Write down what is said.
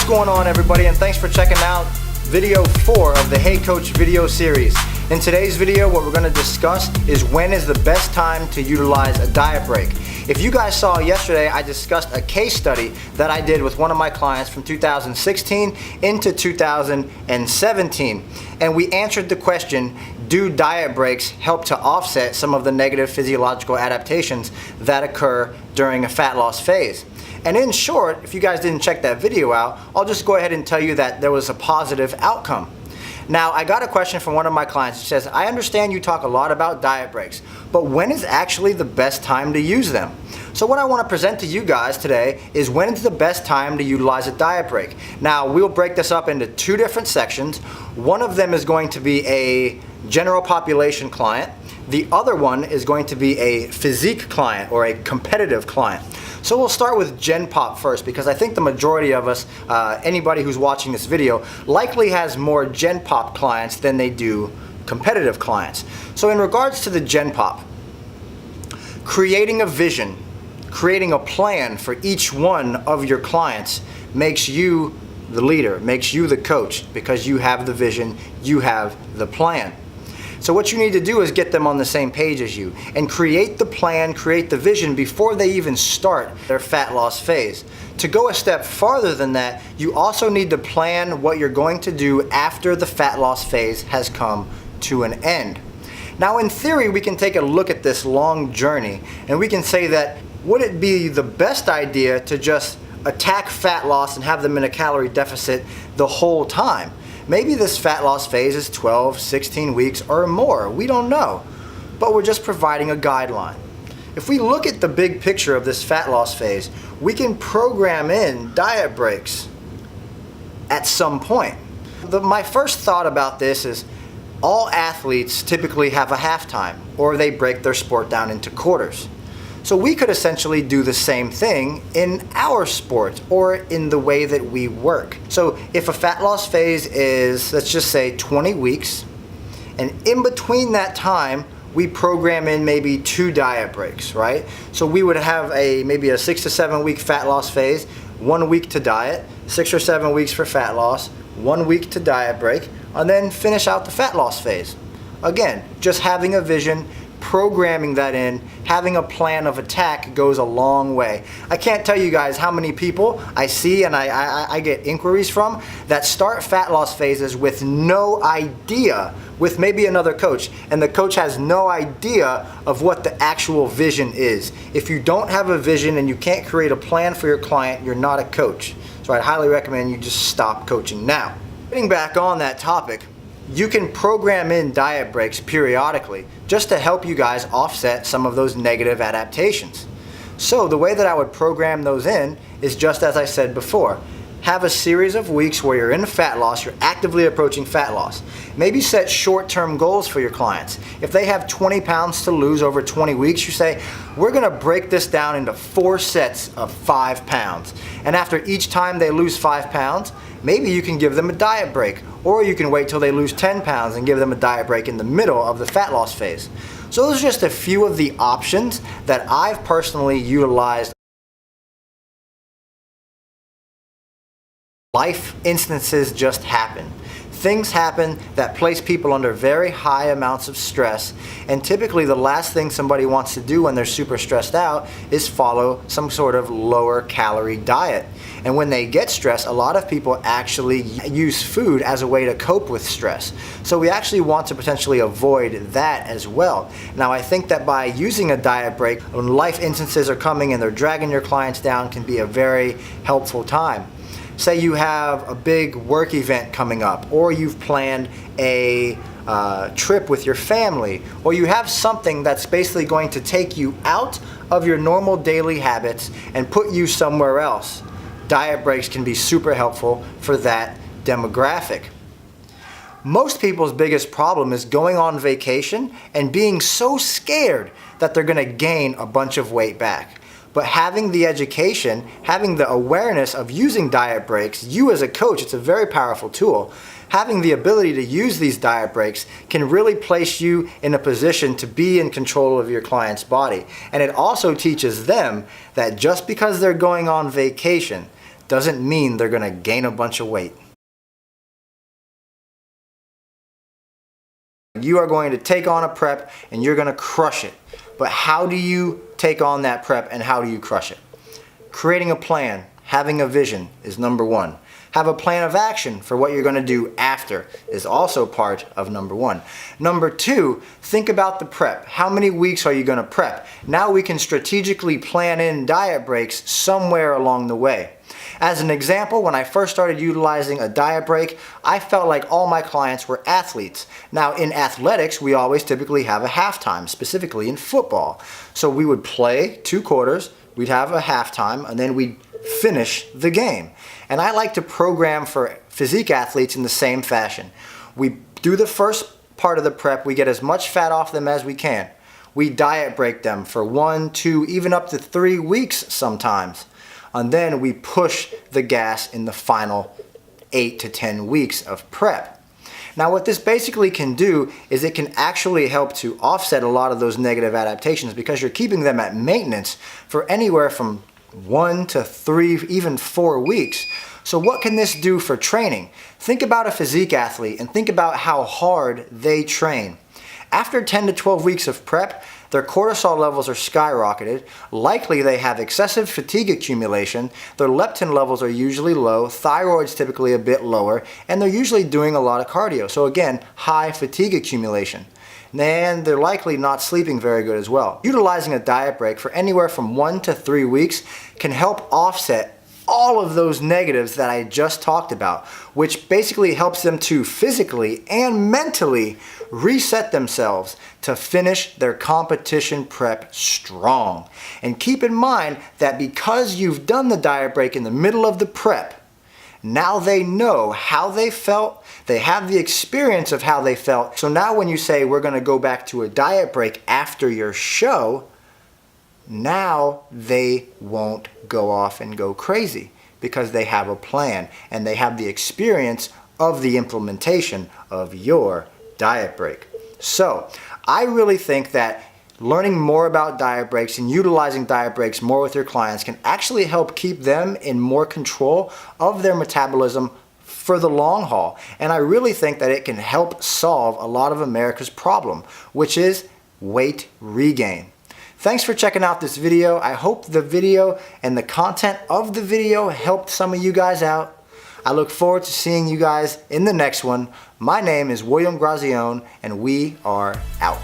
What's going on, everybody, and thanks for checking out video 4 of the Hey Coach video series. In today's video, what we're going to discuss is when is the best time to utilize a diet break. If you guys saw yesterday, I discussed a case study that I did with one of my clients from 2016 into 2017, and we answered the question, do diet breaks help to offset some of the negative physiological adaptations that occur during a fat loss phase? And in short, if you guys didn't check that video out, I'll just go ahead and tell you that there was a positive outcome. Now, I got a question from one of my clients who says, I understand you talk a lot about diet breaks, but when is actually the best time to use them? So what I want to present to you guys today is when is the best time to utilize a diet break. Now, we'll break this up into 2 different sections. One of them is going to be a general population client. The other one is going to be a physique client or a competitive client. So we'll start with Gen Pop first, because I think the majority of us, anybody who's watching this video, likely has more Gen Pop clients than they do competitive clients. So in regards to the Gen Pop, creating a vision, creating a plan for each one of your clients makes you the leader, makes you the coach, because you have the vision, you have the plan. So what you need to do is get them on the same page as you and create the plan, create the vision before they even start their fat loss phase. To go a step farther than that, you also need to plan what you're going to do after the fat loss phase has come to an end. Now, in theory, we can take a look at this long journey and we can say that, would it be the best idea to just attack fat loss and have them in a calorie deficit the whole time? Maybe this fat loss phase is 12, 16 weeks or more. We don't know. But we're just providing a guideline. If we look at the big picture of this fat loss phase, we can program in diet breaks at some point. My first thought about this is all athletes typically have a halftime, or they break their sport down into quarters. So we could essentially do the same thing in our sport or in the way that we work. So if a fat loss phase is, let's just say 20 weeks, and in between that time, we program in maybe 2 diet breaks, right? So we would have maybe a 6 to 7 week fat loss phase, 1 week to diet, 6 or 7 weeks for fat loss, 1 week to diet break, and then finish out the fat loss phase. Again, just having a vision, programming that in, having a plan of attack goes a long way. I can't tell you guys how many people I see and I get inquiries from that start fat loss phases with no idea, with maybe another coach, and the coach has no idea of what the actual vision is. If you don't have a vision and you can't create a plan for your client, you're not a coach. So I'd highly recommend you just stop coaching now. Getting back on that topic, you can program in diet breaks periodically just to help you guys offset some of those negative adaptations. So the way that I would program those in is just as I said before. Have a series of weeks where you're in fat loss, you're actively approaching fat loss. Maybe set short-term goals for your clients. If they have 20 pounds to lose over 20 weeks, you say, we're gonna break this down into 4 sets of 5 pounds. And after each time they lose 5 pounds, maybe you can give them a diet break, or you can wait till they lose 10 pounds and give them a diet break in the middle of the fat loss phase. So those are just a few of the options that I've personally utilized. Life instances just happen. Things happen that place people under very high amounts of stress, and typically the last thing somebody wants to do when they're super stressed out is follow some sort of lower calorie diet. And when they get stressed, a lot of people actually use food as a way to cope with stress. So we actually want to potentially avoid that as well. Now, I think that by using a diet break when life instances are coming and they're dragging your clients down can be a very helpful time. Say you have a big work event coming up, or you've planned a trip with your family, or you have something that's basically going to take you out of your normal daily habits and put you somewhere else. Diet breaks can be super helpful for that demographic. Most people's biggest problem is going on vacation and being so scared that they're going to gain a bunch of weight back. But having the education, having the awareness of using diet breaks, you as a coach, it's a very powerful tool. Having the ability to use these diet breaks can really place you in a position to be in control of your client's body. And it also teaches them that just because they're going on vacation, doesn't mean they're gonna gain a bunch of weight. You are going to take on a prep and you're gonna crush it. But how do you take on that prep and how do you crush it? Creating a plan, having a vision is number one. Have a plan of action for what you're gonna do after is also part of number one. Number two, think about the prep. How many weeks are you gonna prep? Now we can strategically plan in diet breaks somewhere along the way. As an example, when I first started utilizing a diet break, I felt like all my clients were athletes. Now in athletics, we always typically have a halftime, specifically in football. So we would play 2 quarters, we'd have a halftime, and then we'd finish the game. And I like to program for physique athletes in the same fashion. We do the first part of the prep, we get as much fat off them as we can. We diet break them for 1, 2, even up to 3 weeks sometimes. And then we push the gas in the final 8 to 10 weeks of prep. Now what this basically can do is it can actually help to offset a lot of those negative adaptations because you're keeping them at maintenance for anywhere from 1 to 3, even 4 weeks. So what can this do for training? Think about a physique athlete and think about how hard they train. After 10 to 12 weeks of prep, their cortisol levels are skyrocketed, likely they have excessive fatigue accumulation, their leptin levels are usually low, thyroid's typically a bit lower, and they're usually doing a lot of cardio. So again, high fatigue accumulation. And they're likely not sleeping very good as well. Utilizing a diet break for anywhere from 1 to 3 weeks can help offset all of those negatives that I just talked about, which basically helps them to physically and mentally reset themselves to finish their competition prep strong. And keep in mind that because you've done the diet break in the middle of the prep, now they know how they felt, they have the experience of how they felt. So now when you say we're gonna go back to a diet break after your show, now they won't go off and go crazy because they have a plan and they have the experience of the implementation of your diet break. So I really think that learning more about diet breaks and utilizing diet breaks more with your clients can actually help keep them in more control of their metabolism for the long haul. And I really think that it can help solve a lot of America's problem, which is weight regain. Thanks for checking out this video. I hope the video and the content of the video helped some of you guys out. I look forward to seeing you guys in the next one. My name is William Grazione, and we are out.